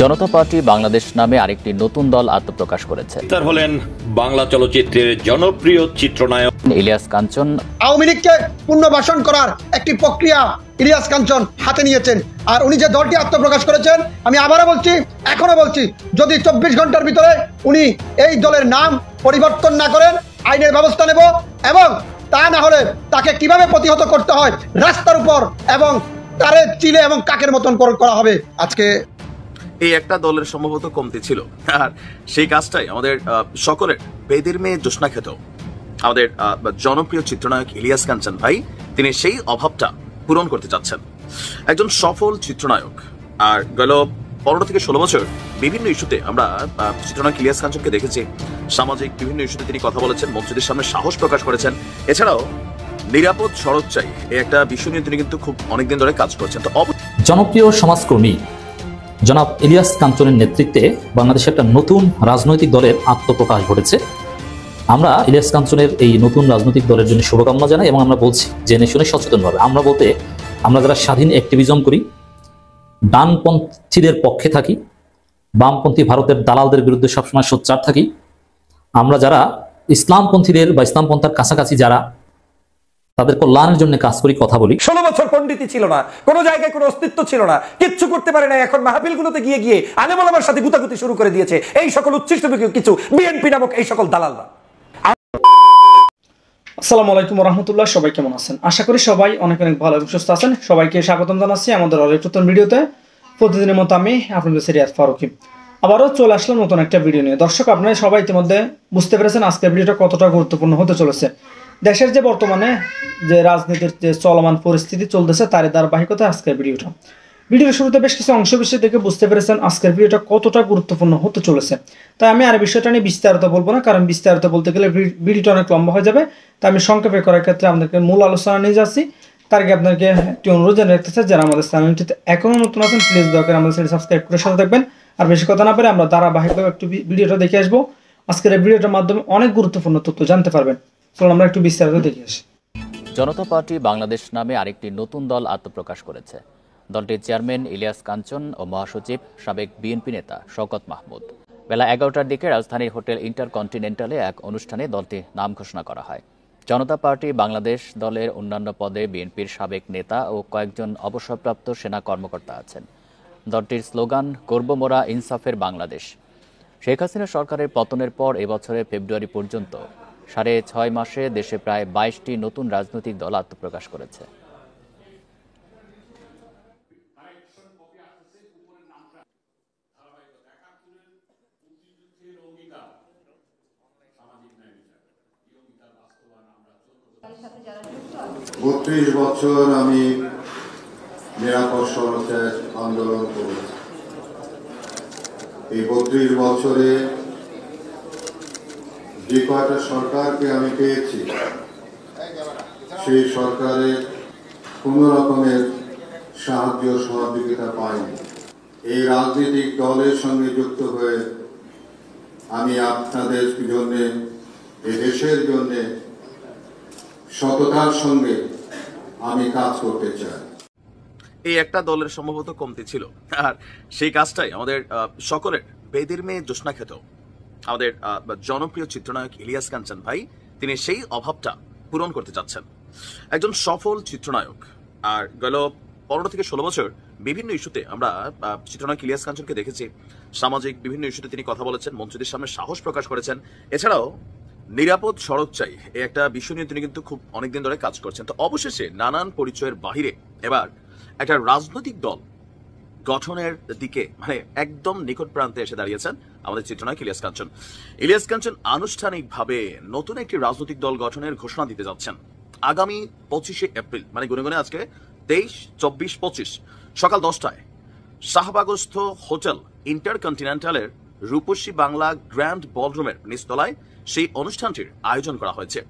জনতা party Bangladesh নামে আরেকটি নতুন দল আত্মপ্রকাশ করেছে। তার হলেন বাংলা চলচ্চিত্রের জনপ্রিয় চিত্রনায়ক ইলিয়াস কাঞ্চন। আওয়ামী লীগকে পুনর্বাসন করার একটি প্রক্রিয়া ইলিয়াস কাঞ্চন হাতে নিয়েছেন। আর উনি যে দলটি আত্মপ্রকাশ করেছেন, আমি আবারও বলছি, এখনো বলছি, যদি 24 ঘন্টার ভিতরে উনি এই দলের নাম পরিবর্তন না করেন, আইনের ব্যবস্থা নেব, এবং তা না হলে তাকে কিভাবে প্রতিহত করতে হয় রাস্তার উপর এবং তারে চিলে এবং কাকের মতন করা হবে। আজকে এই একটা দলের সম্ভবত কমতি ছিল, আর সেই কাজটাই আমাদের সকলের বেদের মেয়ে জোসনা খেত আমাদের জনপ্রিয় চিত্রনায়ক ইলিয়াস কাঞ্চন ভাই, তিনি সেই অভাবটা পূরণ করতে চাচ্ছেন। একজন সফল চিত্রনায়ক, আর গেল 15 থেকে 16 বছর বিভিন্ন ইস্যুতে আমরা চিত্রনায়ক ইলিয়াস কাঞ্চনকে দেখেছি। সামাজিক বিভিন্ন ইস্যুতে তিনি কথা বলেছেন, মন্ত্রীদের সামনে সাহস প্রকাশ করেছেন। এছাড়াও নিরাপদ সড়ক চাই এই একটা বিষয় নিয়ে তিনি কিন্তু খুব অনেকদিন ধরে কাজ করছেন। তো জনপ্রিয় সমাজকর্মী জনাব ইলিয়াস কাঞ্চনের নেতৃত্বে বাংলাদেশে একটা নতুন রাজনৈতিক দলের আত্মপ্রকাশ ঘটেছে। আমরা ইলিয়াস কাঞ্চনের এই নতুন রাজনৈতিক দলের জন্য শুভকামনা জানাই, এবং আমরা বলছি জেনে শুনে সচেতনভাবে। আমরা যারা স্বাধীন অ্যাক্টিভিজম করি, ডানপন্থীদের পক্ষে থাকি, বামপন্থী ভারতের দালালদের বিরুদ্ধে সবসময় সোচ্চার থাকি, আমরা যারা ইসলামপন্থীদের বা ইসলামপন্থার কাছাকাছি যারা তাদের কল্যাণের জন্য কাজ করি, কথা বলি। 16 বছর পণ্ডিতি ছিল না, কোনো জায়গায় কোনো অস্তিত্ব ছিল না, কিচ্ছু করতে পারে না। এখন মাহফিলগুলোতে গিয়ে গিয়ে আলেম ওলামার সাথে গুতাগুতি শুরু করে দিয়েছে এই সকল উচ্ছিষ্ট কিছু বিএনপি নামক এই সকল দালালরা। আসসালামু আলাইকুম রহমতুল্লাহ, সবাই কেমন আছেন? আশা করি সবাই অনেক অনেক ভালো এবং সুস্থ আছেন। সবাইকে স্বাগতম জানাচ্ছি আমাদের আরেক নতুন ভিডিওতে। প্রতিদিনের মতো আমি আপনাদের সিরিয়াস ফারুকি আবারও চলে আসলাম নতুন একটা ভিডিও নিয়ে। দর্শক, আপনারা সবাই ইতিমধ্যে বুঝতে পেরেছেন আজকের ভিডিওটা কতটা গুরুত্বপূর্ণ হতে চলেছে। দেশের যে বর্তমানে যে রাজনীতির যে চলমান পরিস্থিতি চলতেছে, তারই ধারাবাহিকতায় আজকের ভিডিওর শুরুতে বেশ কিছু অংশ বিষয় থেকে বুঝতে পেরেছেন আজকের ভিডিওটা কতটা গুরুত্বপূর্ণ হতে চলেছে। তাই আমি আর বিষয়টা নিয়ে বিস্তারিত বলবো না, কারণ বিস্তারিত বলতে গেলে ভিডিওটা অনেক লম্বা হয়ে যাবে। তাই আমি সংক্ষেপে করার ক্ষেত্রে আপনাদেরকে মূল আলোচনা নিয়ে যাচ্ছি। তার আগে আপনাকে একটি অনুরোধ জানিয়ে রাখতে চাই, যারা আমাদের চ্যানেলটিতে এখনো নতুন আছেন, প্লিজ দয়া করে আমাদের চ্যানেল সাবস্ক্রাইব করে সাথে থাকবেন। আর বেশি কথা না পারে আমরা ধারাবাহিকভাবে একটু ভিডিওটা দেখে আসবো। আজকের এই ভিডিওটার মাধ্যমে অনেক গুরুত্বপূর্ণ তথ্য জানতে পারবেন। চলুন আমরা একটু বিস্তারিত দেখে আসি। জনতা পার্টি বাংলাদেশ নামে আরেকটি নতুন দল আত্মপ্রকাশ করেছে। দলটির চেয়ারম্যান ইলিয়াস কাঞ্চন ও মহাসচিব সাবেক বিএনপি নেতা শওকত মাহমুদ। বেলা 11টার দিকে রাজধানীর হোটেল ইন্টারকন্টিনেন্টালে এক অনুষ্ঠানে দলটির নাম ঘোষণা করা হয়। জনতা পার্টি বাংলাদেশ দলের অন্যান্য পদে বিএনপির সাবেক নেতা ও কয়েকজন অবসরপ্রাপ্ত সেনা কর্মকর্তা আছেন। দলটির স্লোগান করব মোরা ইনসাফের বাংলাদেশ। শেখ হাসিনা সরকারের পতনের পর এবছরের ফেব্রুয়ারি পর্যন্ত 6.5 মাসে দেশে প্রায় 22টি নতুন রাজনৈতিক দল আত্মপ্রকাশ করেছে। বত্রিশ বছর আমি নিরাপদ সড়কের আন্দোলন করেছি। এই 32 বছরে যে কয়টা সরকারকে আমি পেয়েছি, সেই সরকারের কোনো রকমের সাহায্য সহযোগিতা পাইনি। এই রাজনৈতিক দলের সঙ্গে যুক্ত হয়ে আমি আপনাদের জন্য, এই দেশের জন্য সততার সঙ্গে আমি কাজ করতে চাই। এই একটা দলের সম্ভবত কমতি ছিল, আর সেই কাজটাই আমাদের সকলের বেদের মেয়ে জোসনা খেত আমাদের জনপ্রিয় চিত্রনায়ক ইলিয়াস কাঞ্চন ভাই, তিনি সেই অভাবটা পূরণ করতে চাচ্ছেন। একজন সফল চিত্রনায়ক, আর গেল 15 থেকে 16 বছর বিভিন্ন ইস্যুতে আমরা চিত্রনায়ক ইলিয়াস কাঞ্চনকে দেখেছি। সামাজিক বিভিন্ন ইস্যুতে তিনি কথা বলেছেন, মন্ত্রীদের সামনে সাহস প্রকাশ করেছেন। এছাড়াও নিরাপদ সড়ক চাই এই একটা বিষয় নিয়ে তিনি কিন্তু খুব অনেকদিন ধরে কাজ করছেন। তো অবশেষে নানান পরিচয়ের বাহিরে এবার একটা রাজনৈতিক দল গঠনের দিকে একদম নিকট প্রান্তে এসে দাঁড়িয়েছেন আমাদের চিত্রনায়ক ইলিয়াস কাঞ্চন। ইলিয়াস কাঞ্চন আনুষ্ঠানিকভাবে নতুন একটি রাজনৈতিক দল গঠনের ঘোষণা দিতে যাচ্ছেন আগামী 25শে এপ্রিল, গুনে গুনে আজকে 23, 24, 25 সকাল 10টায় শাহবাগস্থ হোটেল ইন্টারকন্টিনেন্টালের রূপসী বাংলা গ্র্যান্ড বলরুমের নিচতলায় সেই অনুষ্ঠানটির আয়োজন করা হয়েছে।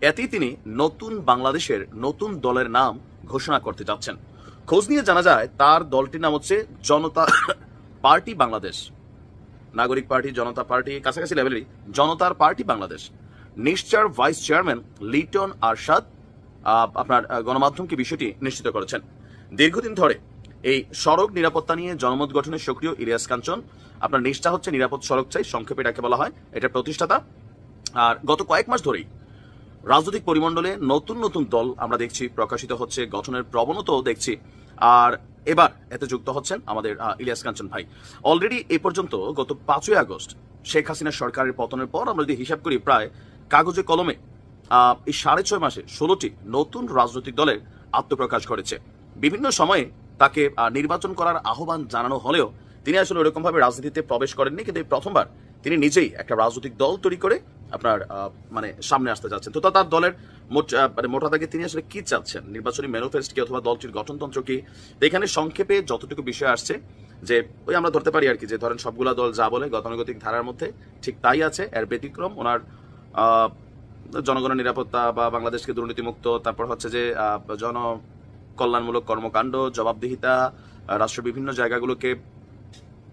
এতেই তিনি নতুন বাংলাদেশের নতুন দলের নাম ঘোষণা করতে যাচ্ছেন। খোঁজ নিয়ে জানা যায় তার দলটির নাম হচ্ছে জনতা পার্টি বাংলাদেশ। নাগরিক পার্টি, জনতা পার্টি কাছাকাছি লেভেলেরই জনতার পার্টি বাংলাদেশ। নিশ্চয় ভাইস চেয়ারম্যান লিটন আরশাদ আপনার গণমাধ্যমকে বিষয়টি নিশ্চিত করেছেন। দীর্ঘদিন ধরে এই সড়ক নিরাপত্তা নিয়ে জনমত গঠনে সক্রিয় ইলিয়াস কাঞ্চন। আপনার নিষ্ঠা হচ্ছে নিরাপদ সড়ক চাই, সংক্ষেপে এটাকে বলা হয়, এটা প্রতিষ্ঠাতা। আর গত কয়েক মাস ধরেই রাজনৈতিক পরিমণ্ডলে নতুন নতুন দল আমরা দেখছি প্রকাশিত হচ্ছে, গঠনের প্রবণতাও দেখছি। আর এবার এতে যুক্ত হচ্ছেন আমাদের ইলিয়াস কাঞ্চন ভাই। অলরেডি এ পর্যন্ত গত 5ই আগস্ট শেখ হাসিনা সরকারের পতনের পর আমরা যদি হিসাব করি, প্রায় কাগজে কলমে এই 6.5 মাসে 16টি নতুন রাজনৈতিক দলের আত্মপ্রকাশ ঘটেছে। বিভিন্ন সময়ে তাকে নির্বাচন করার আহ্বান জানানো হলেও তিনি আসলে ওরকম ভাবে রাজনীতিতে প্রবেশ করেননি, কিন্তু এই প্রথমবার তিনি নিজেই একটা রাজনৈতিক দল তৈরি করে আপনার মানে সামনে আসতে যাচ্ছেন। তো তার দলের মোটা দাগে তিনি আসলে কি চাচ্ছেন, নির্বাচনী ম্যানিফেস্টো কি অথবা দলটির গঠনতন্ত্র কি, এখানে সংক্ষেপে যতটুকু বিষয় আসছে যে ওই আমরা ধরতে পারি আর কি, যে ধরেন সবগুলা দল যা বলে গতানুগতিক ধারার মধ্যে ঠিক তাই আছে। এর ব্যতিক্রম ওনার জনগণের নিরাপত্তা বা বাংলাদেশকে দুর্নীতিমুক্ত, তারপর হচ্ছে যে জনকল্যাণমূলক কর্মকাণ্ড, জবাবদিহিতা, রাষ্ট্রের বিভিন্ন জায়গাগুলোকে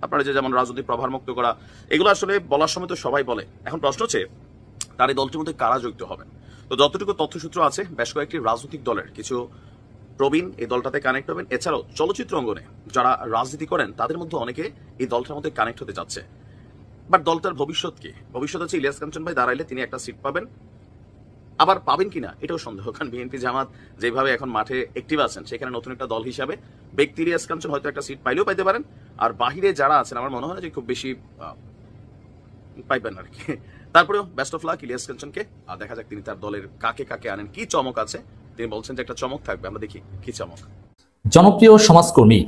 আপনারা যে যেমন রাজনৈতিক প্রভার মুক্ত করা, এগুলো আসলে বলার সময় তো সবাই বলে। এখন প্রশ্ন হচ্ছে তার এই দলটির মধ্যে কারা যুক্ত হবেন। তো যতটুকু তথ্যসূত্র আছে, বেশ কয়েকটি রাজনৈতিক দলের কিছু প্রবীণ এই দলটাতে কানেক্ট হবেন। এছাড়াও চলচ্চিত্র অঙ্গনে যারা রাজনীতি করেন তাদের মধ্যে অনেকে এই দলটার মধ্যে কানেক্ট হতে যাচ্ছে। বাট দলটার ভবিষ্যৎ কি? ভবিষ্যৎ হচ্ছে ইলিয়াস কাঞ্চন ভাই দাঁড়াইলে তিনি একটা সিট পাবেন, আবার পাবেন কিনা এটাও সন্দেহ। কারণ বিএনপি জামাত যেভাবে এখন মাঠে অ্যাক্টিভ আছেন, সেখানে নতুন একটা দল হিসাবে ব্যক্তি ইলিয়াস কাঞ্চন হয়তো একটা সিট পাইলেও পাইতে পারেন, আর বাহিরে যারা আছেন আমার মনে হয় না যে খুব বেশি পাইবেন আর কি। তারপরেও বেস্ট অফ লাক ইলিয়াস কাঞ্চনকে, আর দেখা যাক তিনি তার দলের কাকে কাকে আনেন, কি চমক আছে। তিনি বলছেন যে একটা চমক থাকবে, আমরা দেখি কি চমক। জনপ্রিয় সমাজকর্মী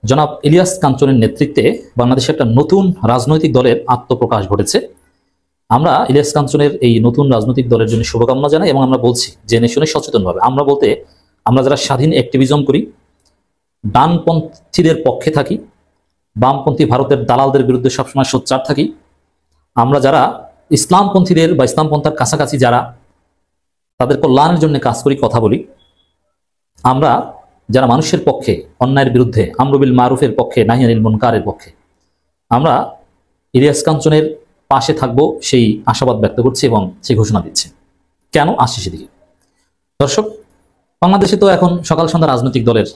জনাব ইলিয়াস কাঞ্চনের নেতৃত্বে বাংলাদেশে একটা নতুন রাজনৈতিক দলের আত্মপ্রকাশ ঘটেছে। আমরা ইলিয়াস কাঞ্চনের এই নতুন রাজনৈতিক দলের জন্য শুভকামনা জানাই এবং আমরা বলছি জেনে শুনে সচেতনভাবে। আমরা বলতে আমরা যারা স্বাধীন অ্যাক্টিভিজম করি, ডানপন্থীদের পক্ষে থাকি, বামপন্থী ভারতের দালালদের বিরুদ্ধে সবসময় সোচ্চার থাকি, আমরা যারা ইসলামপন্থীদের বা ইসলামপন্থার কাছাকাছি যারা তাদের কল্যাণের জন্য কাজ করি, কথা বলি, আমরা যারা মানুষের পক্ষে, অন্যায়ের বিরুদ্ধে, আমরু বিল মারুফের পক্ষে, নাহি আনিল মুনকারের পক্ষে, আমরা ইলিয়াস কাঞ্চনের পাশে থাকবো সেই আশাবাদ ব্যক্ত করছি এবং সেই ঘোষণা দিচ্ছি। কেন আসছি সেদিকে। দর্শক, বাংলাদেশে তো এখন সকাল সন্ধ্যা রাজনৈতিক দলের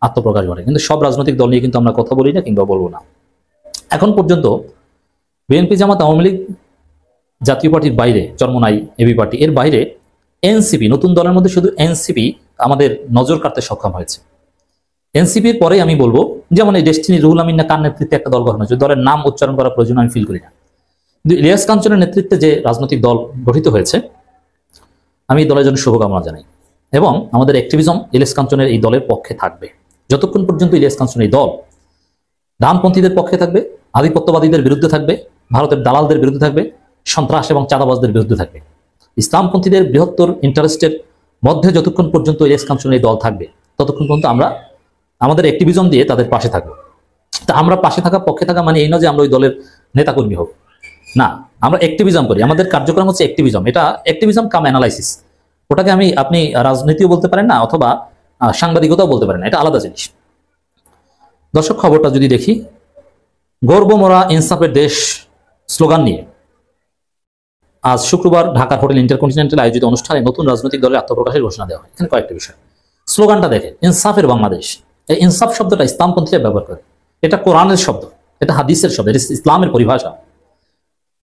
আত্মপ্রকাশ ঘটে, কিন্তু সব রাজনৈতিক দল নিয়ে কিন্তু আমরা কথা বলি না কিংবা বলবো না। এখন পর্যন্ত বিএনপি জামাত আওয়ামী লীগ জাতীয় পার্টির বাইরে, চরমোনাই এবি পার্টি, এর বাইরে এনসিপি, নতুন দলের মধ্যে শুধু এনসিপি আমাদের নজর কাটতে সক্ষম হয়েছে। এনসিপির পরে আমি বলবো যেমন এই ডেস্টিনি রুহুল আমিন না কার নেতৃত্বে একটা দল গঠন হয়েছে, দলের নাম উচ্চারণ করার প্রয়োজন আমি ফিল করি না, কিন্তু ইলিয়াস কাঞ্চনের নেতৃত্বে যে রাজনৈতিক দল গঠিত হয়েছে, আমি এই দলের জন্য শুভকামনা জানাই এবং আমাদের অ্যাক্টিভিজম ইলিয়াস কাঞ্চনের এই দলের পক্ষে থাকবে। যতক্ষণ পর্যন্ত ইলিয়াস কাঞ্চনের এই দল ডানপন্থীদের পক্ষে থাকবে, আধিপত্যবাদীদের বিরুদ্ধে থাকবে, ভারতের দালালদের বিরুদ্ধে থাকবে, সন্ত্রাস এবং চাঁদাবাজদের বিরুদ্ধে থাকবে, ইসলামপন্থীদের বৃহত্তর ইন্টারেস্টের মধ্যে যতক্ষণ পর্যন্ত ইলিয়াস কাঞ্চনের এই দল থাকবে, ততক্ষণ পর্যন্ত আমরা আমাদের অ্যাক্টিভিজম দিয়ে তাদের পাশে থাকবো। তা আমরা পাশে থাকা, পক্ষে থাকা মানে এই নয় যে আমরা ওই দলের নেতাকর্মী হব না, আমরা অ্যাক্টিভিজম করি। আমাদের কার্যক্রম হচ্ছে অ্যাক্টিভিজম। এটা অ্যাক্টিভিজম কাম অ্যানালাইসিস। ওটাকে আপনি রাজনীতিও বলতে পারেন না, অথবা সাংবাদিকতাও বলতে পারেন না, এটা আলাদা জিনিস। দর্শক, খবরটা যদি দেখি, গর্ব মোরা ইনসাফের দেশ স্লোগান নিয়ে আজ শুক্রবার ঢাকার হোটেল ইন্টারকন্টিনেন্টাল আয়োজিত অনুষ্ঠানে নতুন রাজনৈতিক দলের আত্মপ্রকাশের ঘোষণা দেওয়া হয়। এখানে কয়েকটা বিষয়। স্লোগানটা দেখে, ইনসাফের বাংলাদেশ। এই ইনসাফ শব্দটা ইসলামপন্থীরা ব্যবহার করে, এটা কোরআনের শব্দ, এটা হাদিসের শব্দ, এটা ইসলামের পরিভাষা।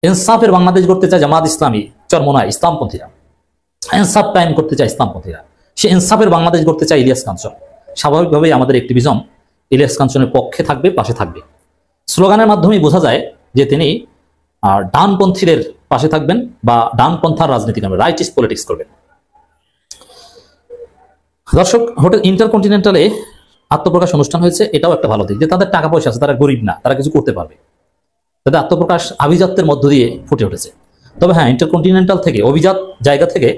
ইনসাফের বাংলাদেশ করতে চায় জামাত ইসলামী, চরমোনাই, ইসলামপন্থীরা। ইনসাফ কায়েম করতে চায় ইসলামপন্থীরা। সে ইনসাফের বাংলাদেশ করতে চায় ইলিয়াস কাঞ্চন। স্বাভাবিকভাবেই আমাদের অ্যাক্টিভিজম ইলিয়াস কাঞ্চনের পক্ষে থাকবে, পাশে থাকবে। স্লোগানের মাধ্যমেই বোঝা যায় যে তিনি ডানপন্থীদের পাশে থাকবেন বা ডানপন্থার রাজনীতি করবেন, রাইটিস্ট পলিটিক্স করবেন। দর্শক, হোটেল ইন্টারকন্টিনেন্টালে আত্মপ্রকাশ অনুষ্ঠান হয়েছে, এটাও একটা ভালো দিক যে তাদের টাকা পয়সা আছে, তারা গরিব না, তারা কিছু করতে পারবে। তাদের আত্মপ্রকাশ আভিজাত্যের মধ্য দিয়ে ফুটে উঠেছে। তবে হ্যাঁ, ইন্টারকন্টিনেন্টাল থেকে, অভিজাত জায়গা থেকে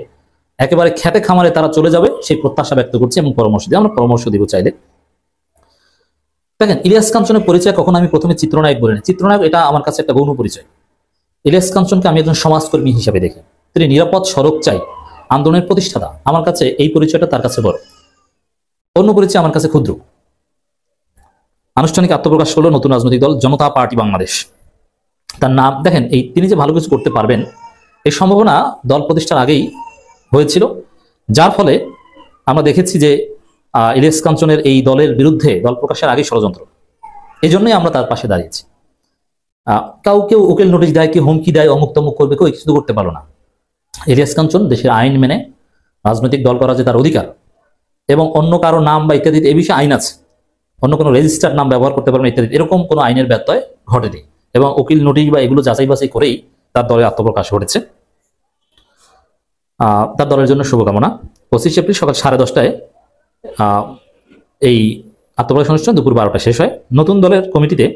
একেবারে খেতে খামারে তারা চলে যাবে সেই প্রত্যাশা ব্যক্ত করছে এবং পরামর্শ দিয়ে আমরা পরামর্শ দিব চাইলে। দেখেন, ইলিয়াস কাঞ্চনের পরিচয় কখনো আমি প্রথমে চিত্রনায়ক বলি না। চিত্রনায়ক এটা আমার কাছে একটা গৌণ পরিচয়। ইলিয়াস কাঞ্চনকে আমি একজন সমাজকর্মী হিসেবে দেখি। তিনি নিরাপদ সড়ক চাই আন্দোলনের প্রতিষ্ঠাতা। আমার কাছে এই পরিচয়টা তার কাছে বড়, অন্য পরিচয় আমার কাছে ক্ষুদ্র। আনুষ্ঠানিক আত্মপ্রকাশ হলো নতুন রাজনৈতিক দল জনতা পার্টি বাংলাদেশ। তার নাম দেখেন, তিনি যে ভালো কিছু করতে পারবেন এই সম্ভাবনা দল প্রতিষ্ঠার আগেই হয়েছিল, যার ফলে আমরা দেখেছি যে ইলিয়াস কাঞ্চনের এই দলের বিরুদ্ধে দল প্রকাশের আগে ষড়যন্ত্র। এই জন্যই আমরা তার পাশে দাঁড়িয়েছি। কেউ উকিল নোটিশ দেয়, কি হুমকি দেয়, অমুক তমুক করবে, কেউ কিছু করতে পারলো না। ইলিয়াস কাঞ্চন দেশের আইন মেনে রাজনৈতিক দল করা যে তার অধিকার, এবং অন্য কারো নাম বা ইত্যাদি এই বিষয়ে আইন আছে, অন্য কোনো রেজিস্টার্ড নাম ব্যবহার করতে পারবেন ইত্যাদি, এরকম কোনো আইনের ব্যত্যয় ঘটেনি। এবং উকিল নোটিশ বা এগুলো যাচাই বাছাই করেই তার দলের আত্মপ্রকাশ ঘটেছে। তার দলের জন্য শুভকামনা। 25 এপ্রিল সকাল 10:30টায় এই আত্মপ্রকাশ অনুষ্ঠান দুপুর 12টায় শেষ হয়। নতুন দলের কমিটিতে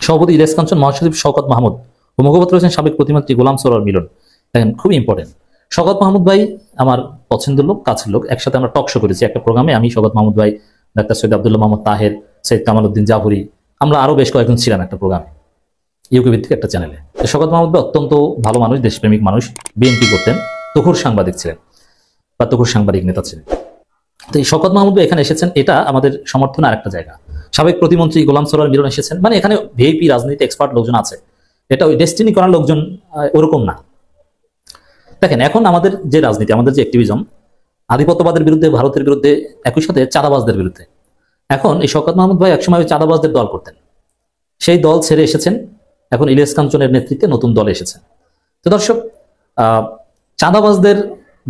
সভাপতি ইলিয়াস কাঞ্চন, মহাসচিব শওকত মাহমুদ ও মুখপাত্র হচ্ছেন সাবেক প্রতিমন্ত্রী গোলাম সরোয়ার মিলন। দেখেন, খুবই ইম্পর্টেন্ট। শওকত মাহমুদ ভাই আমার পছন্দের লোক, কাছের লোক। একসাথে আমরা টক শো করেছি একটা প্রোগ্রামে, আমি, শওকত মাহমুদ ভাই, ডাক্তার সৈয়দ আব্দুল্লাহ মোহাম্মদ তাহের, সৈয়দ কামাল উদ্দিন জাফরি, আমরা আরো বেশ কয়েকজন ছিলাম একটা প্রোগ্রামে, ইউকে ভিত্তিক একটা চ্যানেলে। শওকত মাহমুদ ভাই অত্যন্ত ভালো মানুষ, দেশপ্রেমিক মানুষ, বিএনপি করতেন, তুখুর সাংবাদিক ছিলেন বা তুখুর সাংবাদিক নেতা ছিলেন। তো এই শওকত মাহমুদ ভাই এখানে এসেছেন, এটা আমাদের সমর্থন আর একটা জায়গা। সাবেক প্রতিমন্ত্রী গোলাম সরোয়ার মিলন এসেছেন, মানে এখানে ভিআইপি রাজনীতি এক্সপার্ট লোকজন আছে, এটা ওই ডেস্টিনি করার লোকজন ওরকম না। দেখেন, এখন আমাদের যে রাজনীতি, আমাদের যে অ্যাক্টিভিজম, আধিপত্যবাদের বিরুদ্ধে, ভারতের বিরুদ্ধে, একই সাথে চাঁদাবাজদের বিরুদ্ধে। এখন এই শওকত মাহমুদ ভাই একসময় ওই চাঁদাবাজদের দল করতেন, সেই দল ছেড়ে এসেছেন, এখন ইলিয়াস কাঞ্চনের নেতৃত্বে নতুন দলে এসেছেন। তো দর্শক, চাঁদাবাজদের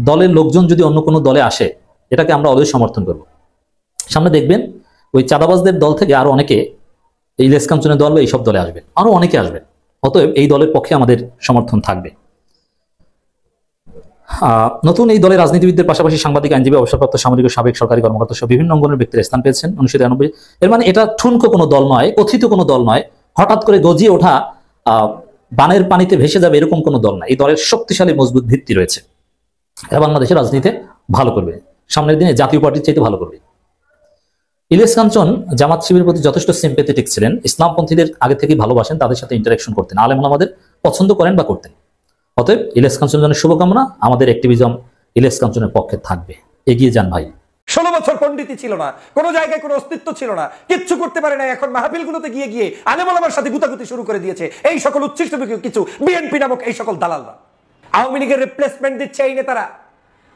দলের লোকজন যদি অন্য কোনো দলে আসে, এটাকে আমরা অলওয়েজ সমর্থন করব। সামনে দেখবেন ওই চাঁদাবাজদের দল থেকে আরো অনেকে ইলিয়াস কাঞ্চনের দল বা এইসব দলে আসবেন, আরো অনেকে আসবেন। অতএব এই দলের পক্ষে আমাদের সমর্থন থাকবে। নতুন এই দলের রাজনীতিবিদদের পাশাপাশি সাংবাদিক, আইনজীবী, অবসরপ্রাপ্ত সামরিক ও সাবেক সরকারি কর্মকর্তা সহ বিভিন্ন অঙ্গনের ব্যক্তিরা স্থান পেয়েছেন 1993। এর মানে এটা ঠুনকো কোনো দল নয়, কথিত কোনো দল নয়, হঠাৎ করে গজিয়ে ওঠা বানের পানিতে ভেসে যাবে এরকম কোনো দল না। এই দলের শক্তিশালী মজবুত ভিত্তি রয়েছে। এরা বাংলাদেশের রাজনীতিতে ভালো করবে, সামনের দিনে জাতীয় পার্টির চাইতে ভালো করবে। ইলিয়াস কাঞ্চন জামাত শিবিরের প্রতি যথেষ্ট সিম্পেথেটিক ছিলেন, ইসলামপন্থীদের আগে থেকেই ভালোবাসেন, তাদের সাথে ইন্টারাকশন করতেন, আলেম ওলামাদের পছন্দ করেন বা করতেন। অতএব ইলিয়াস কাঞ্চনের জন্য শুভকামনা, আমাদের অ্যাক্টিভিজম ইলিয়াস কাঞ্চনের পক্ষে থাকবে। এগিয়ে যান ভাই। 16 বছর পণ্ডিতি ছিল না, কোনো জায়গায় কোনো অস্তিত্ব ছিল না, কিচ্ছু করতে পারে না, এখন মাহফিলগুলোতে গিয়ে গিয়ে আলেম ওলামার সাথে গুতাগুতি শুরু করে দিয়েছে এই সকল উচ্ছিষ্ট কিছু বিএনপি নামক এই সকল দালালরা। আওয়ামী লীগের রিপ্লেসমেন্ট দিচ্ছে এই নেতারা।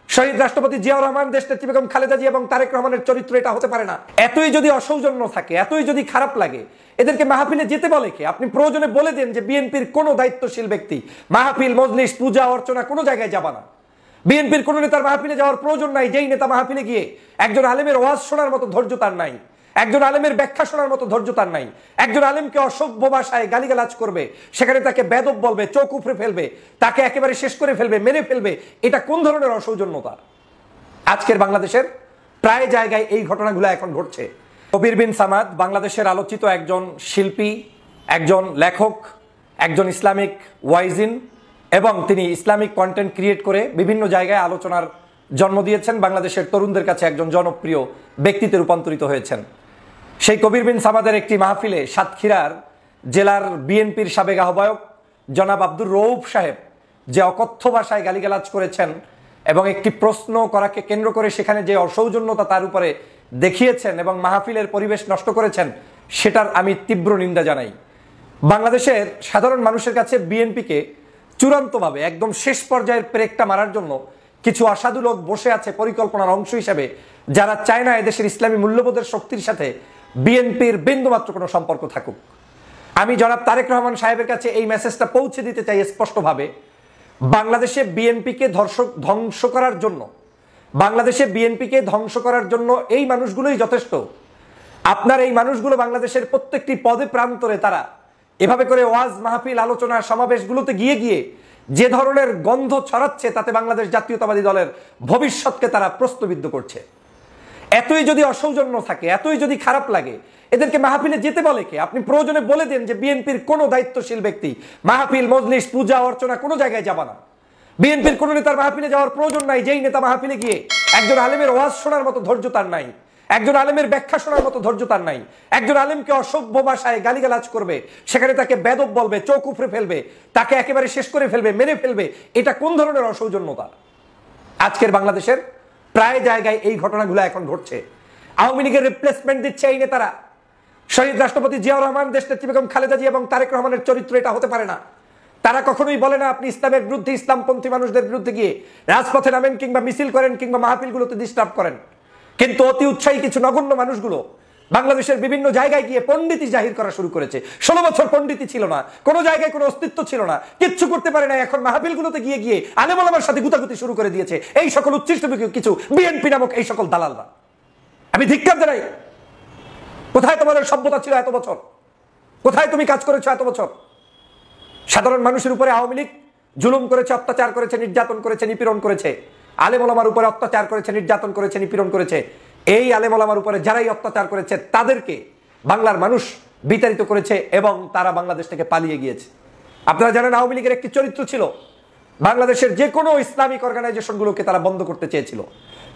শহীদ রাষ্ট্রপতি জিয়াউর রহমান, দেশনেত্রী বেগম খালেদা জিয়া এবং তারেক রহমানের চরিত্র এটা হতে পারে না। এতই যদি অসৌজন্য থাকে, এতই যদি খারাপ লাগে, এদেরকে মাহফিলে যেতে বলে কে? আপনি প্রয়োজনে বলে দেন যে বিএনপির কোনো দায়িত্বশীল ব্যক্তি মাহফিল, মজলিস, পূজা অর্চনা কোনো জায়গায় যাবা না। বিএনপির কোন নেতার মাহফিলে যাওয়ার প্রয়োজন নাই, যেই নেতা মাহফিলে গিয়ে একজন আলেমের ওয়াজ শোনার মতো ধৈর্য তার নাই, একজন আলেমের ব্যাখ্যা শোনার মতো ধৈর্য তার নাই, একজন আলেমকে অসভ্য ভাষায় গালিগালাজ করবে, সেখানে তাকে বেদব বলবে, চোখ উপড়ে ফেলবে, তাকে একেবারে শেষ করে ফেলবে, মেরে ফেলবে, এটা কোন ধরনের অসৌজন্যতা? আজকের বাংলাদেশের প্রায় জায়গায় এই ঘটনাগুলো এখন ঘটছে। কবির বিন সামাদ বাংলাদেশের আলোচিত একজন শিল্পী, একজন লেখক, একজন ইসলামিক ওয়াইজিন, এবং তিনি ইসলামিক কন্টেন্ট ক্রিয়েট করে বিভিন্ন জায়গায় আলোচনার জন্ম দিয়েছেন, বাংলাদেশের তরুণদের কাছে একজন জনপ্রিয় ব্যক্তিতে রূপান্তরিত হয়েছেন। সেই কবির বিন সামাদের একটি মাহফিলে সাতক্ষীরার জেলার বিএনপির সাবেক আহ্বায়ক জনাব আব্দুর রৌফ সাহেব যে অকথ্য ভাষায় গালিগালাজ করেছেন এবং একটি প্রশ্ন করাকে কেন্দ্র করে সেখানে যে অসৌজন্যতা তার উপরে দেখিয়েছেন এবং মাহফিলের পরিবেশ নষ্ট করেছেন, সেটার আমি তীব্র নিন্দা জানাই। বাংলাদেশের সাধারণ মানুষের কাছে বিএনপিকে চূড়ান্তভাবে একদম শেষ পর্যায়ের ব্রেকটা মারার জন্য কিছু অসাধু লোক বসে আছে পরিকল্পনার অংশ হিসেবে, যারা চায় না এদেশের ইসলামী মূল্যবোধের শক্তির সাথে বিএনপির বিন্দুমাত্র কোনো সম্পর্ক থাকুক। আমি জনাব তারেক রহমান সাহেবের কাছে এই মেসেজটা পৌঁছে দিতে চাই স্পষ্টভাবে। বাংলাদেশে বিএনপিকে ধ্বংস করার জন্য, বাংলাদেশে বিএনপিকে ধ্বংস করার জন্য এই মানুষগুলোই যথেষ্ট। আপনার এই মানুষগুলো বাংলাদেশের প্রত্যেকটি পদে প্রান্তরে তারা এভাবে করে ওয়াজ, মাহফিল, আলোচনা, সমাবেশগুলোতে গিয়ে গিয়ে যে ধরনের গন্ধ ছড়াচ্ছে, তাতে বাংলাদেশ জাতীয়তাবাদী দলের ভবিষ্যৎকে তারা প্রশ্নবিদ্ধ করছে। এতই যদি অসৌজন্য থাকে, এতই যদি খারাপ লাগে, এদেরকে মাহফিলে যেতে বলে কে? আপনি প্রয়োজনে বলে দেন যে বিএনপির কোনো দায়িত্বশীল ব্যক্তি মাহফিল, মজলিস, পূজা অর্চনা কোনো জায়গায় যাবা না। বিএনপির কোনো নেতার মাহফিলে যাওয়ার প্রয়োজন নাই, যেই নেতা মাহফিলে গিয়ে একজন আলেমের ওয়াজ শোনার মতো ধৈর্য তার নাই, একজন আলেমের ব্যাখ্যা শোনার মতো ধৈর্য তার নাই, একজন আলেমকে অসভ্য ভাষায় গালিগালাজ করবে, সেখানে তাকে বেদব বলবে, চোখ উপড়ে ফেলবে, তাকে একেবারে শেষ করে ফেলবে, মেরে ফেলবে, এটা কোন ধরনের অসৌজন্যতা? আজকের বাংলাদেশের প্রায় জায়গায় এই ঘটনাগুলো এখন ঘটছে। আওয়ামী লীগের রিপ্লেসমেন্ট দিচ্ছে এই নেতারা। শহীদ রাষ্ট্রপতি জিয়াউর রহমান, দেশনেত্রী বেগম খালেদা জিয়া এবং তারেক রহমানের চরিত্র এটা হতে পারে না। তারা কখনোই বলে না আপনি ইসলামের বিরুদ্ধে, ইসলামপন্থী মানুষদের বিরুদ্ধে গিয়ে রাজপথে নামেন কিংবা মিছিল করেন কিংবা মাহফিলগুলোতে ডিস্টার্ব করেন। কিন্তু অতি উৎসাহী কিছু নগণ্য মানুষগুলো বাংলাদেশের বিভিন্ন জায়গায় গিয়ে পণ্ডিতি জাহির করা শুরু করেছে। 16 বছর পণ্ডিতি ছিল না, কোনো জায়গায় কোনো অস্তিত্ব ছিল না, কিচ্ছু করতে পারে না, এখন মাহফিলগুলোতে গিয়ে গিয়ে আলেম ওলামার সাথে গুতাগুতি শুরু করে দিয়েছে এই সকল উচ্ছিষ্ট কিছু বিএনপি নামক এই সকল দালালরা। আমি ধিক্কার জানাই। কোথায় তোমাদের সভ্যতা ছিল এত বছর? কোথায় তুমি কাজ করেছো এত বছর? সাধারণ মানুষের উপরে আওয়ামী লীগ জুলুম করেছে, অত্যাচার করেছে, নির্যাতন করেছে, নিপীড়ন করেছে। আলেম ওলামার উপরে অত্যাচার করেছে, নির্যাতন করেছে, নিপীড়ন করেছে। এই আলেম ওলামার উপরে যারাই অত্যাচার করেছে তাদেরকে বাংলার মানুষ বিতাড়িত করেছে এবং তারা বাংলাদেশ থেকে পালিয়ে গিয়েছে। আপনারা জানেন আওয়ামী লীগের একটি চরিত্র ছিল, বাংলাদেশের যে কোনো ইসলামিক অর্গানাইজেশনগুলোকে তারা বন্ধ করতে চেয়েছিল,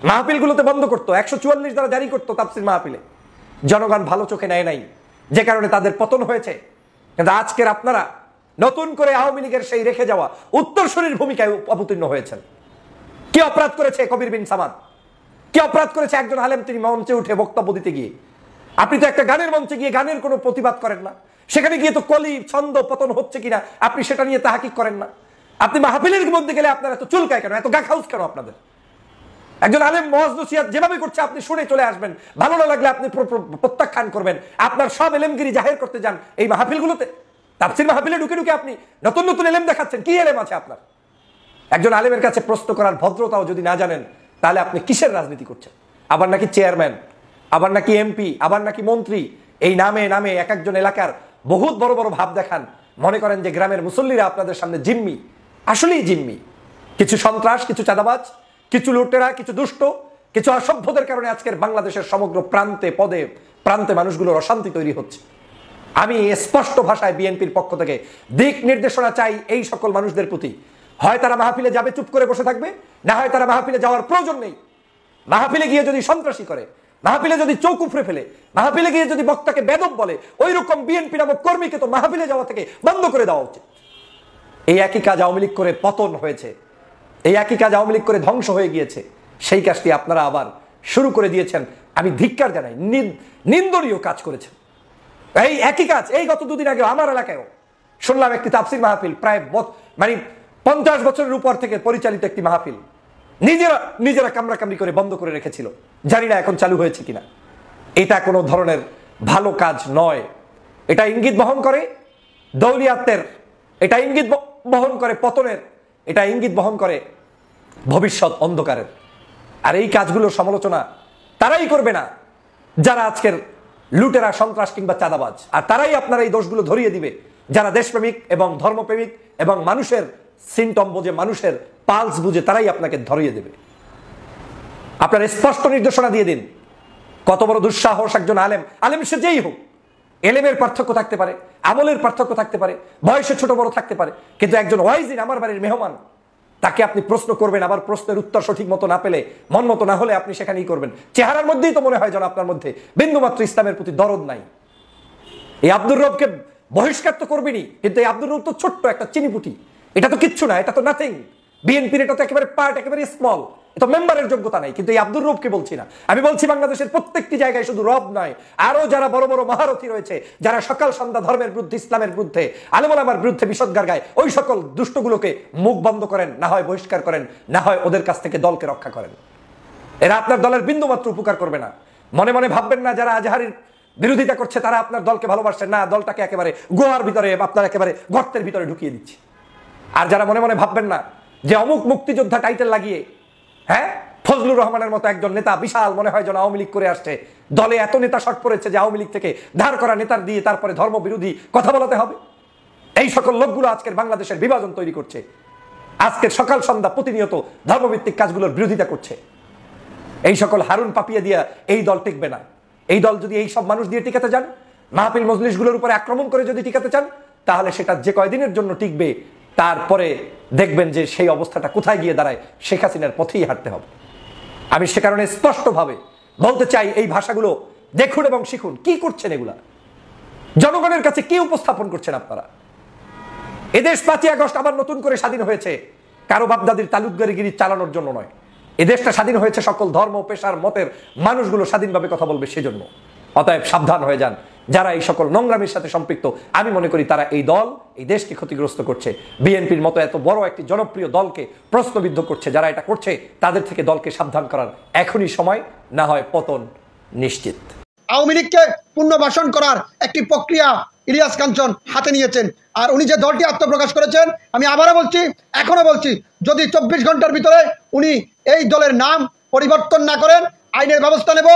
মাহফিলগুলোতে বন্ধ করতো, 144 দ্বারা জারি করতো তাফসীর মাহফিলে। জনগণ ভালো চোখে নেয় নাই, যে কারণে তাদের পতন হয়েছে। কিন্তু আজকের আপনারা নতুন করে আওয়ামী লীগের সেই রেখে যাওয়া উত্তরসূরির ভূমিকায় অবতীর্ণ হয়েছেন। কি অপরাধ করেছে কবির বিন সামাদ? কি অপরাধ করেছে একজন আলেম তিনি মঞ্চে উঠে বক্তব্য দিতে গিয়ে? আপনি তো একটা গানের মঞ্চে গিয়ে গানের কোনো প্রতিবাদ করেন না, সেখানে গিয়ে তো কলি ছন্দ পতন হচ্ছে কিনা আপনি সেটা নিয়ে তাহাকিক করেন না। আপনি মাহফিলের মধ্যে গেলে আপনার এত চুলকায় কেন, এত গা খাউস কেন আপনাদের? একজন আলেম ওয়াজ নসিহত যেভাবে করছে আপনি শুনে চলে আসবেন, ভালো না লাগলে আপনি প্রত্যাখ্যান করবেন। আপনার সব এলেমগিরি জাহির করতে যান এই মাহফিলগুলোতে, তাফসীর মাহফিলে ঢুকে ঢুকে আপনি নতুন নতুন এলেম দেখাচ্ছেন। কি এলেম আছে আপনার? একজন আলেমের কাছে প্রশ্ন করার ভদ্রতাও যদি না জানেন তাহলে আপনি কিসের রাজনীতি করছেন? আবার নাকি চেয়ারম্যান, আবার নাকি এমপি, আবার নাকি মন্ত্রী, এই নামে নামে এক একজন এলাকার বহুত বড় বড় ভাব দেখান। মনে করেন যে গ্রামের মুসল্লিরা আপনাদের সামনে জিম্মি। আসলেই জিম্মি। কিছু সন্ত্রাস, কিছু চাঁদাবাজ, কিছু লুটেরা, কিছু দুষ্ট, কিছু অসভ্যদের কারণে আজকের বাংলাদেশের সমগ্র প্রান্তে পদে প্রান্তে মানুষগুলোর অশান্তি তৈরি হচ্ছে। আমি স্পষ্ট ভাষায় বিএনপির পক্ষ থেকে দিক নির্দেশনা চাই এই সকল মানুষদের প্রতি। হয় তারা মাহফিলে যাবে, চুপ করে বসে থাকবে, না হয় তারা মাহফিলে যাওয়ার প্রয়োজন নেই। মাহফিলে গিয়ে যদি সন্ত্রাসী করে, মাহফিলে যদি চোখ উপড়ে ফেলে, মাহফিলে গিয়ে যদি বক্তাকে বেদব বলে, ওই রকম বিএনপি নামক কর্মীকে তো মাহফিলে যাওয়া থেকে বন্ধ করে দেওয়া উচিত। এই একই কাজ আওয়ামী লীগ করে পতন হয়েছে, এই একই কাজ আওয়ামী লীগ করে ধ্বংস হয়ে গিয়েছে। সেই কাজটি আপনারা আবার শুরু করে দিয়েছেন। আমি ধিক্কার জানাই, নিন্দনীয় কাজ করেছেন। এই একই কাজ এই গত দুদিন আগে আমার এলাকায়ও শুনলাম একটি তাফসীর মাহফিল, প্রায় 50 বছরের উপর থেকে পরিচালিত একটি মাহফিল নিজেরা কামড়াকামড়ি করে বন্ধ করে রেখেছিল। জানি না এখন চালু হয়েছে কিনা। এটা কোনো ধরনের ভালো কাজ নয়। এটা ইঙ্গিত বহন করে দৌলিয়াতের, এটা ইঙ্গিত বহন করে পতনের, এটা ইঙ্গিত বহন করে ভবিষ্যৎ অন্ধকারের। আর এই কাজগুলোর সমালোচনা তারাই করবে না যারা আজকের লুটেরা, সন্ত্রাস কিংবা চাঁদাবাজ। আর তারাই আপনার এই দোষগুলো ধরিয়ে দিবে যারা দেশপ্রেমিক এবং ধর্মপ্রেমিক এবং মানুষের সিমটম বুঝে, মানুষের পালস বুঝে, তারাই আপনাকে ধরিয়ে দেবে। আপনার স্পষ্ট নির্দেশনা দিয়ে দিন। কত বড় দুঃসাহস একজন আলেম সে যেই হোক, এলেমের পার্থক্য থাকতে পারে, আমলের পার্থক্য থাকতে পারে, বয়সে ছোট বড় থাকতে পারে, কিন্তু একজন ওয়াইজিন আমার বাড়ির মেহমান, তাকে আপনি প্রশ্ন করবেন, আবার প্রশ্নের উত্তর সঠিক মতো না পেলে, মন মতো না হলে আপনি সেখানেই করবেন। চেহারার মধ্যেই তো মনে হয় যেন আপনার মধ্যে বিন্দুমাত্র ইসলামের প্রতি দরদ নাই। এই আব্দুর রবকে বহিষ্কার তো করবেনি, কিন্তু এই আব্দুর রব তো ছোট্ট একটা চিনিপুটি, এটা তো কিচ্ছু না, এটা তো নাথিং। বিএনপির এটা তো একেবারে পার্ট, একেবারে স্মল, এটা মেম্বারের যোগ্যতা নাই। কিন্তু এই আব্দুর রবকে বলছি না, আমি বলছি বাংলাদেশের প্রত্যেকটি জায়গায় শুধু রব নয়, আরো যারা বড় বড় মহারথী রয়েছে, যারা সকাল সন্ধ্যা ধর্মের বিরুদ্ধে, ইসলামের বিরুদ্ধে, আলেম ওলামার বিরুদ্ধে বিষোদ্গার গায়, ওই সকল দুষ্টগুলোকে মুখ বন্ধ করেন, না হয় বহিষ্কার করেন, না হয় ওদের কাছ থেকে দলকে রক্ষা করেন। এরা আপনার দলের বিন্দুমাত্র উপকার করবে না। মনে মনে ভাববেন না যারা আজহারির বিরোধিতা করছে তারা আপনার দলকে ভালোবাসছে, না, দলটাকে একেবারে গোয়ার ভিতরে, আপনার একেবারে গর্তের ভিতরে ঢুকিয়ে দিচ্ছে। আর যারা মনে মনে ভাববেন না যে অমুক মুক্তিযোদ্ধা টাইটেল লাগিয়ে, হ্যাঁ, ফজলুর রহমানের মতো একজন নেতা বিশাল মনে হয় যেন আওয়ামী লীগ করে আসছে, দলে এত নেতা শর্ট পড়েছে যে আওয়ামী লীগ থেকে ধার করা নেতার দিয়ে তারপরে ধর্ম বিরোধী কথা বলাতে হবে। এই সকল লোকগুলো আজকের বাংলাদেশের বিভাজন তৈরি করছে, আজকের সকাল সন্ধ্যা প্রতিনিয়ত ধর্মভিত্তিক কাজগুলোর বিরোধিতা করছে। এই সকল হারুন পাপিয়ে দিয়া এই দল টিকবে না। এই দল যদি এই সব মানুষ দিয়ে টিকাতে যান, মাহফিল মজলিসগুলোর উপরে আক্রমণ করে যদি টিকাতে চান, তাহলে সেটা যে কয়দিনের জন্য টিকবে, তারপরে দেখবেন যে সেই অবস্থাটা কোথায় গিয়ে দাঁড়ায়, শেখ হাসিনার পথেই হাঁটতে হবে। আমি সে কারণে স্পষ্টভাবে বলতে চাই, এই ভাষাগুলো দেখুন এবং শিখুন। কি করছেন এগুলা? জনগণের কাছে কি উপস্থাপন করছেন আপনারা? এদেশ 5ই আগস্ট আবার নতুন করে স্বাধীন হয়েছে কারো বাপদাদির তালুকদারিগিরি চালানোর জন্য নয়। এদেশটা স্বাধীন হয়েছে সকল ধর্ম, পেশার, মতের মানুষগুলো স্বাধীনভাবে কথা বলবে সেজন্য। অতএব সাবধান হয়ে যান, যারা এই সকল নোংরামির সাথে সম্পৃক্ত, আমি মনে করি তারা এই দল এই দেশকে ক্ষতিগ্রস্ত করছে। বিএনপির মতো এত বড় একটি জনপ্রিয় দলকে প্রশ্নবিদ্ধ করছে। যারা এটা করছে তাদের থেকে দলকে সাবধান করার এখনই সময়, না হয় পতন নিশ্চিত। আওয়ামী লীগকে পুনর্বাসন করার একটি প্রক্রিয়া ইলিয়াস কাঞ্চন হাতে নিয়েছেন। আর উনি যে দলটি আত্মপ্রকাশ করেছেন, আমি আবারও বলছি, এখনো বলছি, যদি 24 ঘন্টার ভিতরে উনি এই দলের নাম পরিবর্তন না করেন, আইনের ব্যবস্থা নেব,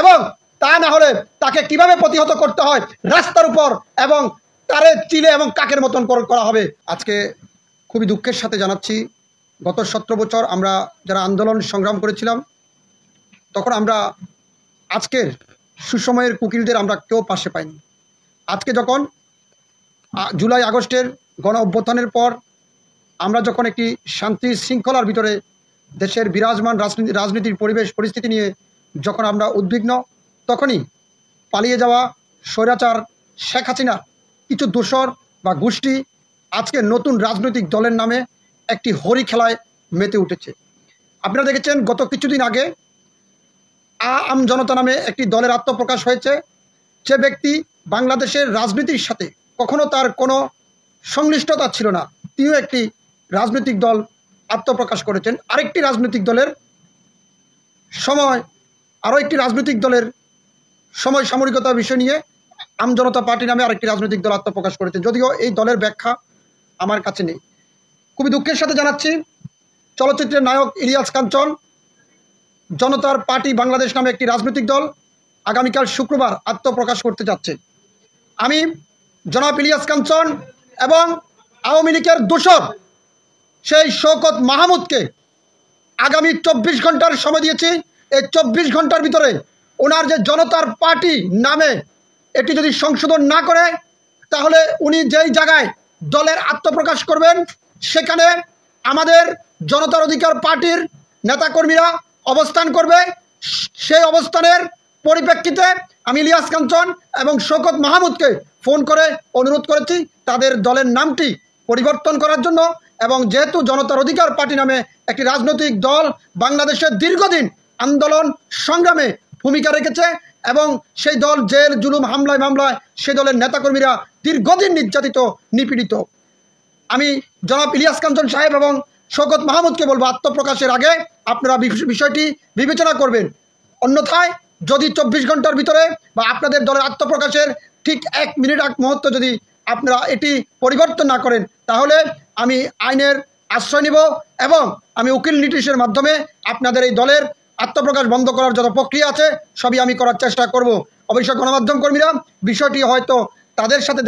এবং তা না হলে তাকে কিভাবে প্রতিহত করতে হয় রাস্তার উপর এবং তারে চিলে এবং কাকের মতন করা হবে। আজকে খুবই দুঃখের সাথে জানাচ্ছি, গত 17 বছর আমরা যারা আন্দোলন সংগ্রাম করেছিলাম, তখন আমরা আজকের সুসময়ের কুকিলদের আমরা কেউ পাশে পাইনি। আজকে যখন জুলাই আগস্টের গণ অভ্যুত্থানের পর আমরা যখন একটি শান্তি শৃঙ্খলার ভিতরে দেশের বিরাজমান রাজনীতির পরিস্থিতি নিয়ে যখন আমরা উদ্বিগ্ন, তখনই পালিয়ে যাওয়া স্বৈরাচার শেখ হাসিনা কিছু দোসর বা গোষ্ঠী আজকে নতুন রাজনৈতিক দলের নামে একটি হরি খেলায় মেতে উঠেছে। আপনারা দেখেছেন গত কিছুদিন আগে আম জনতা নামে একটি দলের আত্মপ্রকাশ হয়েছে। যে ব্যক্তি বাংলাদেশের রাজনীতির সাথে কখনো তার কোনো সংশ্লিষ্টতা ছিল না, তিনিও একটি রাজনৈতিক দল আত্মপ্রকাশ করেছেন। আরেকটি রাজনৈতিক দলের সময় সামরিকতার বিষয় নিয়ে আম জনতা পার্টি নামে আরেকটি রাজনৈতিক দল আত্মপ্রকাশ করেছে, যদিও এই দলের ব্যাখ্যা আমার কাছে নেই। খুবই দুঃখের সাথে জানাচ্ছি, চলচ্চিত্রের নায়ক ইলিয়াস কাঞ্চন জনতার পার্টি বাংলাদেশ নামে একটি রাজনৈতিক দল আগামীকাল শুক্রবার আত্মপ্রকাশ করতে যাচ্ছে। আমি জনাব ইলিয়াস কাঞ্চন এবং আওয়ামী লীগের দোসর সেই শওকত মাহমুদকে আগামী 24 ঘন্টার সময় দিয়েছি। এই 24 ঘন্টার ভিতরে ওনার যে জনতার পার্টি নামে এটি যদি সংশোধন না করে, তাহলে উনি যেই জায়গায় দলের আত্মপ্রকাশ করবেন সেখানে আমাদের জনতার অধিকার পার্টির নেতাকর্মীরা অবস্থান করবে। সেই অবস্থানের পরিপ্রেক্ষিতে আমি ইলিয়াস কাঞ্চন এবং শওকত মাহমুদকে ফোন করে অনুরোধ করেছি তাদের দলের নামটি পরিবর্তন করার জন্য। এবং যেহেতু জনতার অধিকার পার্টি নামে একটি রাজনৈতিক দল বাংলাদেশের দীর্ঘদিন আন্দোলন সংগ্রামে ভূমিকা রেখেছে এবং সেই দল জেল জুলুম হামলায় মামলায় সে দলের নেতাকর্মীরা দীর্ঘদিন নির্যাতিত নিপীড়িত, আমি জনাব ইলিয়াস কাঞ্চন সাহেব এবং শওকত মাহমুদকে বলবো আত্মপ্রকাশের আগে আপনারা বিষয়টি বিবেচনা করবেন। অন্যথায় যদি 24 ঘন্টার ভিতরে বা আপনাদের দলের আত্মপ্রকাশের ঠিক 1 মিনিট আগ মুহূর্ত যদি আপনারা এটি পরিবর্তন না করেন, তাহলে আমি আইনের আশ্রয় নিব এবং আমি উকিল নোটিশের মাধ্যমে আপনাদের এই দলের আত্মপ্রকাশ বন্ধ করার যত প্রক্রিয়া আছে সবই আমি করার চেষ্টা করব। অবশ্যই গণমাধ্যম কর্মীরা বিষয়টি হয়তো তাদের সাথে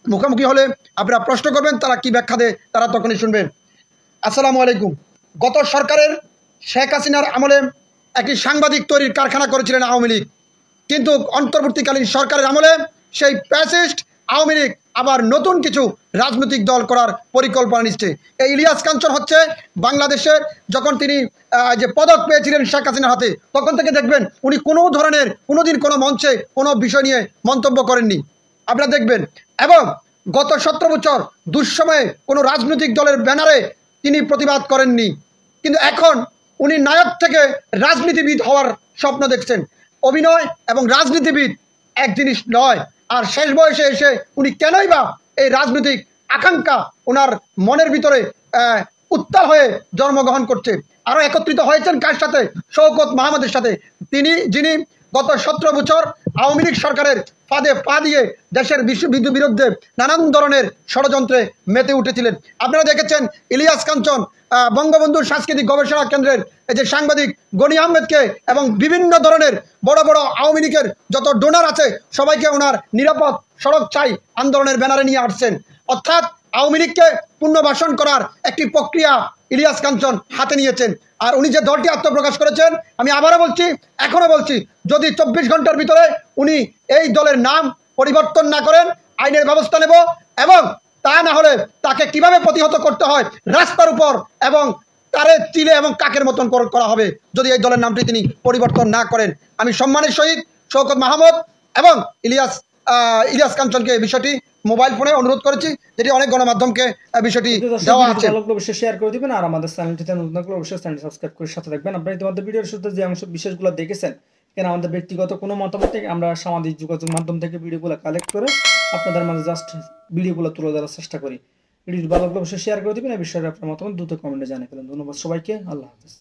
মুখোমুখি হলে আপনারা প্রশ্ন করবেন, তারা কি ব্যাখ্যা দেয় তারা তখনই শুনবেন। আসসালামু আলাইকুম। গত সরকারের শেখ হাসিনার আমলে একটি সাংবাদিক তৈরির কারখানা করেছিলেন আওয়ামী লীগ, কিন্তু অন্তর্বর্তীকালীন সরকারের আমলে সেই ফ্যাসিস্ট আওয়ামী লীগ আবার নতুন কিছু রাজনৈতিক দল করার পরিকল্পনা নিচ্ছে। এই ইলিয়াস কাঞ্চন হচ্ছে বাংলাদেশের যখন তিনি যে পদক পেয়েছিলেন শেখ হাসিনার হাতে, তখন থেকে দেখবেন উনি কোনো ধরনের কোনোদিন কোনো মঞ্চে কোনো বিষয় নিয়ে মন্তব্য করেননি, আপনারা দেখবেন। এবং গত 17 বছর দুঃসময়ে কোনো রাজনৈতিক দলের ব্যানারে তিনি প্রতিবাদ করেননি, কিন্তু এখন উনি নায়ক থেকে রাজনীতিবিদ হওয়ার স্বপ্ন দেখছেন। অভিনয় এবং রাজনীতিবিদ এক জিনিস নয়। আর শেষ বয়সে এসে উনি কেনই বা এই রাজনৈতিক আকাঙ্ক্ষা ওনার মনের ভিতরে উত্তাল হয়ে জন্মগ্রহণ করছে। আরও একত্রিত হয়েছেন কার সাথে? শওকত মাহমুদের সাথে, যিনি গত 17 বছর আওয়ামী লীগ সরকারের ফাঁদে পা দিয়ে দেশের বিরুদ্ধে নানান ধরনের ষড়যন্ত্রে মেতে উঠেছিলেন। আপনারা দেখেছেন ইলিয়াস কাঞ্চন বঙ্গবন্ধু সাংস্কৃতিক গবেষণা কেন্দ্রের এই যে সাংবাদিক গনি আহমেদকে এবং বিভিন্ন ধরনের বড় বড় আওয়ামী লীগের যত ডোনার আছে সবাইকে ওনার নিরাপদ সড়ক চাই আন্দোলনের ব্যানারে নিয়ে আসছেন। অর্থাৎ আওয়ামী লীগকে পুনর্বাসন করার একটি প্রক্রিয়া ইলিয়াস কাঞ্চন হাতে নিয়েছেন। আর উনি যে দলটি আত্মপ্রকাশ করেছেন, আমি আবারও বলছি, এখনো বলছি, যদি 24 ঘন্টার ভিতরে উনি এই দলের নাম পরিবর্তন না করেন, আইনের ব্যবস্থা নেব, এবং তা না হলে তাকে কিভাবে প্রতিহত করতে হয় রাস্তার উপর এবং তারে চিলে এবং কাকের মতন করা হবে যদি এই দলের নামটি তিনি পরিবর্তন না করেন। আমি সম্মানের সহিত শওকত মাহমুদ এবং ইলিয়াস কাঞ্চনকে বিষয়টি মোবাইল ফোনে অনুরোধ করেছি, যেটি অনেক গণমাধ্যমকে বিষয়টি দেওয়া আছে। অবশ্যই শেয়ার করে দিবেন, আর আমাদের চ্যানেলটিতে নতুন থাকলে অবশ্যই চ্যানেল সাবস্ক্রাইব করে সাথে থাকবেন। আপনারা ইতিমধ্যে ভিডিওর শুরুতে যে অংশ বিশেষগুলো দেখেছেন এখানে আমাদের ব্যক্তিগত কোনো মতামত থেকে আমরা সামাজিক যোগাযোগ মাধ্যম থেকে ভিডিওগুলো কালেক্ট করে আপনাদের মাঝে জাস্ট ভিডিওগুলো তুলে ধরার চেষ্টা করি। ভিডিওটি ভালো লাগলে অবশ্যই শেয়ার করে দিবেন। এই বিষয়ে আপনার মতামত দ্রুত কমেন্টে জানিয়ে ফেলেন। ধন্যবাদ সবাইকে। আল্লাহ হাফেজ।